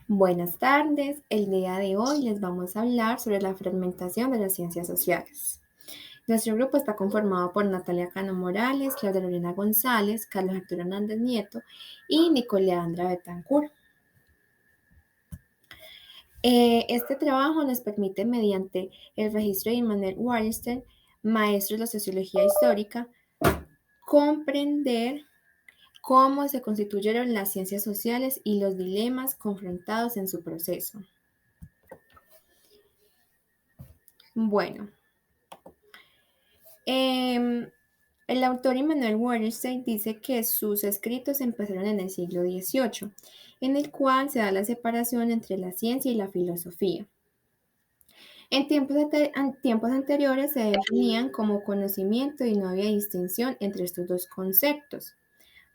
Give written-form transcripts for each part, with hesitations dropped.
Buenas tardes, el día de hoy les vamos a hablar sobre la fragmentación de las ciencias sociales. Nuestro grupo está conformado por Natalia Cano Morales, Claudia Lorena González, Carlos Arturo Hernández Nieto y Nicoleandra Betancourt. Este trabajo nos permite, mediante el registro de Immanuel Wallerstein, maestro de la sociología histórica, comprender cómo se constituyeron las ciencias sociales y los dilemas confrontados en su proceso. Bueno, el autor Immanuel Wallerstein dice que sus escritos empezaron en el siglo XVIII, en el cual se da la separación entre la ciencia y la filosofía. En tiempos anteriores se definían como conocimiento y no había distinción entre estos dos conceptos.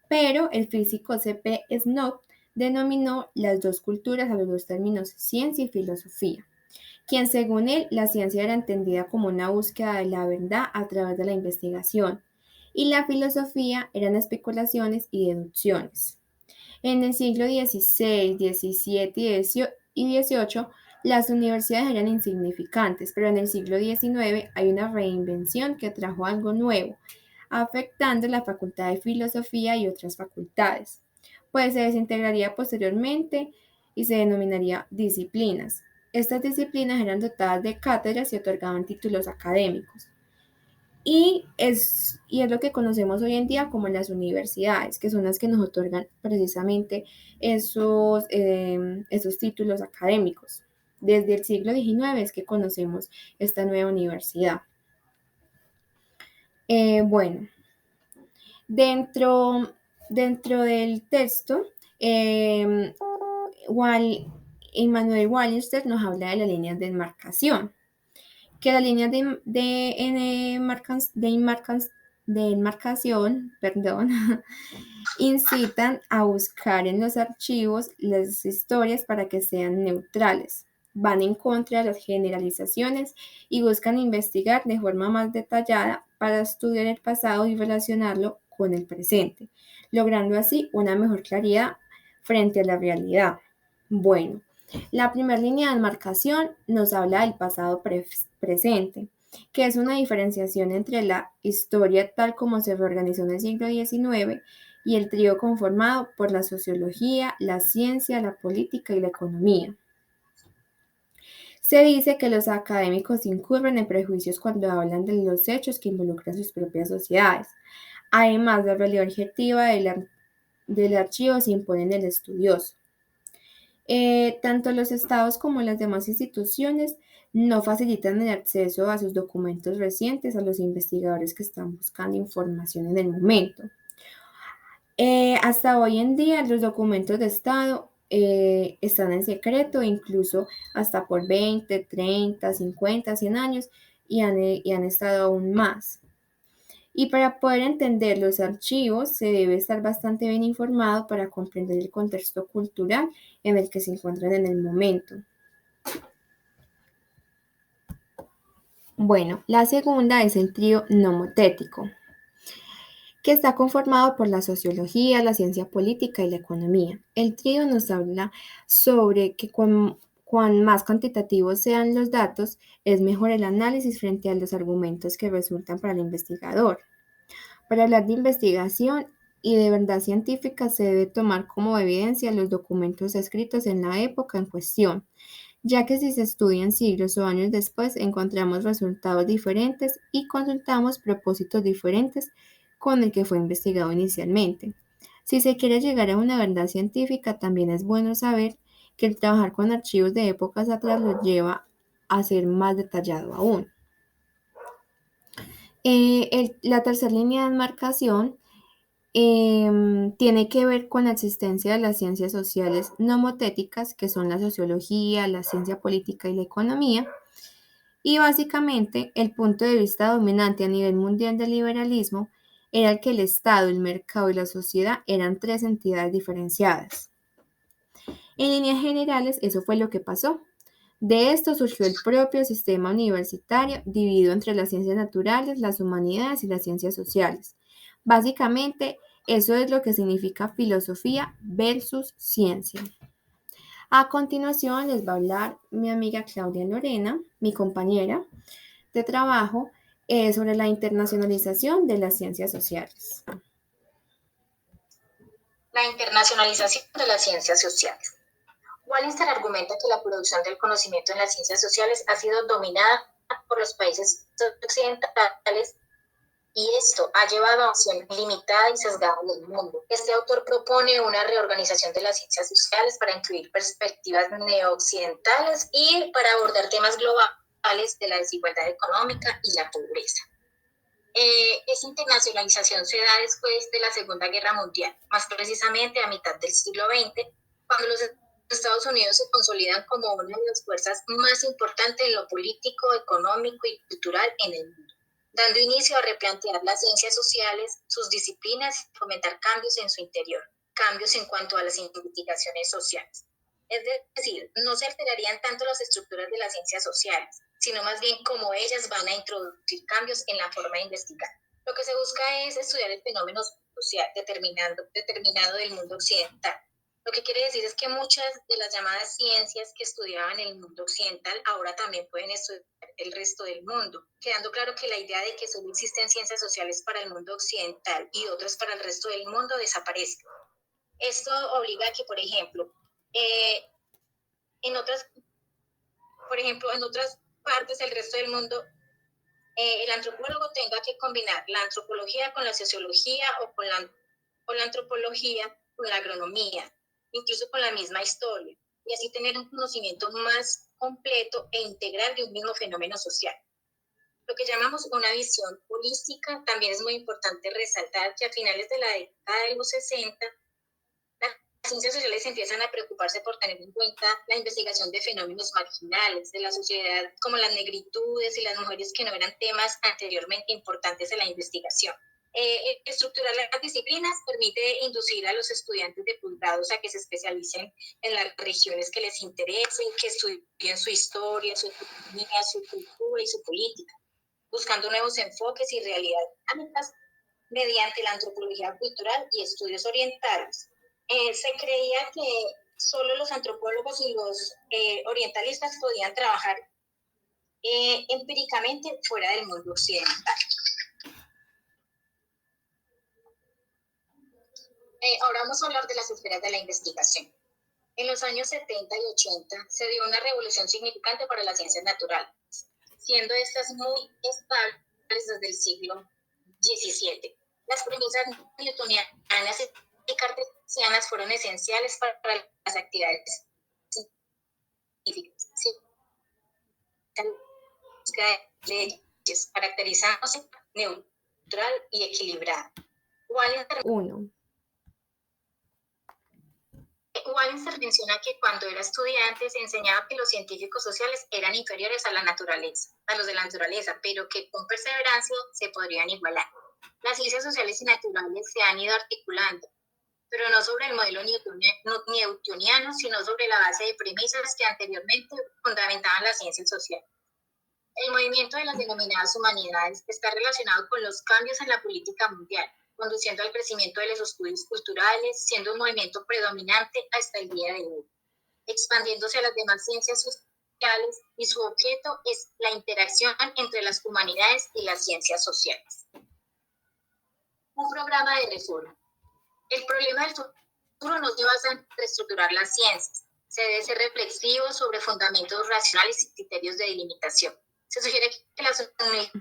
Pero el físico C.P. Snow denominó las dos culturas a los dos términos ciencia y filosofía, quien según él la ciencia era entendida como una búsqueda de la verdad a través de la investigación y la filosofía eran especulaciones y deducciones. En el siglo XVI, XVII y XVIII las universidades eran insignificantes, pero en el siglo XIX hay una reinvención que trajo algo nuevo, afectando la facultad de filosofía y otras facultades, pues se desintegraría posteriormente y se denominaría disciplinas. Estas disciplinas eran dotadas de cátedras y otorgaban títulos académicos. Y es lo que conocemos hoy en día como las universidades, que son las que nos otorgan precisamente esos títulos académicos. Desde el siglo XIX es que conocemos esta nueva universidad. Bueno, dentro del texto, Immanuel Wallerstein nos habla de las líneas de enmarcación, que las líneas de enmarcación, incitan a buscar en los archivos las historias para que sean neutrales. Van en contra de las generalizaciones y buscan investigar de forma más detallada para estudiar el pasado y relacionarlo con el presente, logrando así una mejor claridad frente a la realidad. Bueno, la primera línea de enmarcación nos habla del pasado presente, que es una diferenciación entre la historia tal como se reorganizó en el siglo XIX y el trío conformado por la sociología, la ciencia, la política y la economía. Se dice que los académicos incurren en prejuicios cuando hablan de los hechos que involucran sus propias sociedades. Además, la realidad objetiva del archivo se impone en el estudioso. Tanto los estados como las demás instituciones no facilitan el acceso a sus documentos recientes a los investigadores que están buscando información en el momento. Hasta hoy en día los documentos de Estado están en secreto, incluso hasta por 20, 30, 50, 100 años y han estado aún más. Y para poder entender los archivos se debe estar bastante bien informado para comprender el contexto cultural en el que se encuentran en el momento. Bueno, la segunda es el trío nomotético, que está conformado por la sociología, la ciencia política y la economía. El trío nos habla sobre que cuán más cuantitativos sean los datos, es mejor el análisis frente a los argumentos que resultan para el investigador. Para hablar de investigación y de verdad científica se debe tomar como evidencia los documentos escritos en la época en cuestión, ya que si se estudian siglos o años después encontramos resultados diferentes y consultamos propósitos diferentes con el que fue investigado inicialmente. Si se quiere llegar a una verdad científica, también es bueno saber que el trabajar con archivos de épocas atrás lo lleva a ser más detallado aún. La tercera línea de enmarcación tiene que ver con la existencia de las ciencias sociales nomotéticas, que son la sociología, la ciencia política y la economía. Y básicamente el punto de vista dominante a nivel mundial del liberalismo era el que el Estado, el mercado y la sociedad eran tres entidades diferenciadas. En líneas generales, eso fue lo que pasó. De esto surgió el propio sistema universitario dividido entre las ciencias naturales, las humanidades y las ciencias sociales. Básicamente, eso es lo que significa filosofía versus ciencia. A continuación les va a hablar mi amiga Claudia Lorena, mi compañera de trabajo, sobre la internacionalización de las ciencias sociales. La internacionalización de las ciencias sociales. Wallinger argumenta que la producción del conocimiento en las ciencias sociales ha sido dominada por los países occidentales y esto ha llevado a una visión limitada y sesgada del mundo. Este autor propone una reorganización de las ciencias sociales para incluir perspectivas neooccidentales y para abordar temas globales de la desigualdad económica y la pobreza. Esa internacionalización se da después de la Segunda Guerra Mundial, más precisamente a mitad del siglo XX, cuando los Estados Unidos se consolidan como una de las fuerzas más importantes en lo político, económico y cultural en el mundo, dando inicio a replantear las ciencias sociales, sus disciplinas y fomentar cambios en su interior, cambios en cuanto a las investigaciones sociales. Es decir, no se alterarían tanto las estructuras de las ciencias sociales, sino más bien cómo ellas van a introducir cambios en la forma de investigar. Lo que se busca es estudiar el fenómeno social determinado del mundo occidental. Lo que quiere decir es que muchas de las llamadas ciencias que estudiaban el mundo occidental ahora también pueden estudiar el resto del mundo, quedando claro que la idea de que solo existen ciencias sociales para el mundo occidental y otras para el resto del mundo desaparezca. Esto obliga a que, por ejemplo, en otras partes del resto del mundo, el antropólogo tenga que combinar la antropología con la sociología o la antropología con la agronomía, incluso con la misma historia, y así tener un conocimiento más completo e integral de un mismo fenómeno social. Lo que llamamos una visión holística. También es muy importante resaltar que a finales de la década de los 60, las ciencias sociales empiezan a preocuparse por tener en cuenta la investigación de fenómenos marginales de la sociedad, como las negritudes y las mujeres, que no eran temas anteriormente importantes en la investigación. Estructurar las disciplinas permite inducir a los estudiantes de posgrados a que se especialicen en las regiones que les interesen, que estudien su historia, su economía, su cultura y su política, buscando nuevos enfoques y realidades dinámicas mediante la antropología cultural y estudios orientales. Se creía que solo los antropólogos y los orientalistas podían trabajar empíricamente fuera del mundo occidental. Ahora vamos a hablar de las esferas de la investigación. En los años 70 y 80 se dio una revolución significante para las ciencias naturales, siendo estas muy estables desde el siglo XVII. Las premisas newtonianas y cartesianas fueron esenciales para las actividades científicas, caracterizándose neutral y equilibrada. Wallinger menciona que cuando era estudiante se enseñaba que los científicos sociales eran inferiores a los de la naturaleza, pero que con perseverancia se podrían igualar. Las ciencias sociales y naturales se han ido articulando, pero no sobre el modelo newtoniano, sino sobre la base de premisas que anteriormente fundamentaban las ciencias sociales. El movimiento de las denominadas humanidades está relacionado con los cambios en la política mundial, conduciendo al crecimiento de los estudios culturales, siendo un movimiento predominante hasta el día de hoy, expandiéndose a las demás ciencias sociales, y su objeto es la interacción entre las humanidades y las ciencias sociales. Un programa de reforma. El problema del futuro no se basa en reestructurar las ciencias. Se debe ser reflexivo sobre fundamentos racionales y criterios de delimitación. Se sugiere que las universidades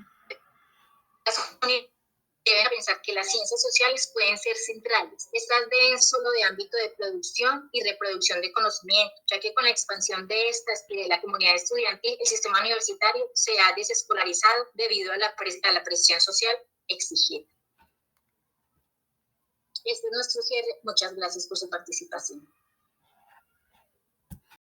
deben pensar que las ciencias sociales pueden ser centrales. Estas deben solo de ámbito de producción y reproducción de conocimiento, ya que con la expansión de estas y de la comunidad estudiantil, el sistema universitario se ha desescolarizado debido a la presión social exigida. Este es nuestro cierre. Muchas gracias por su participación.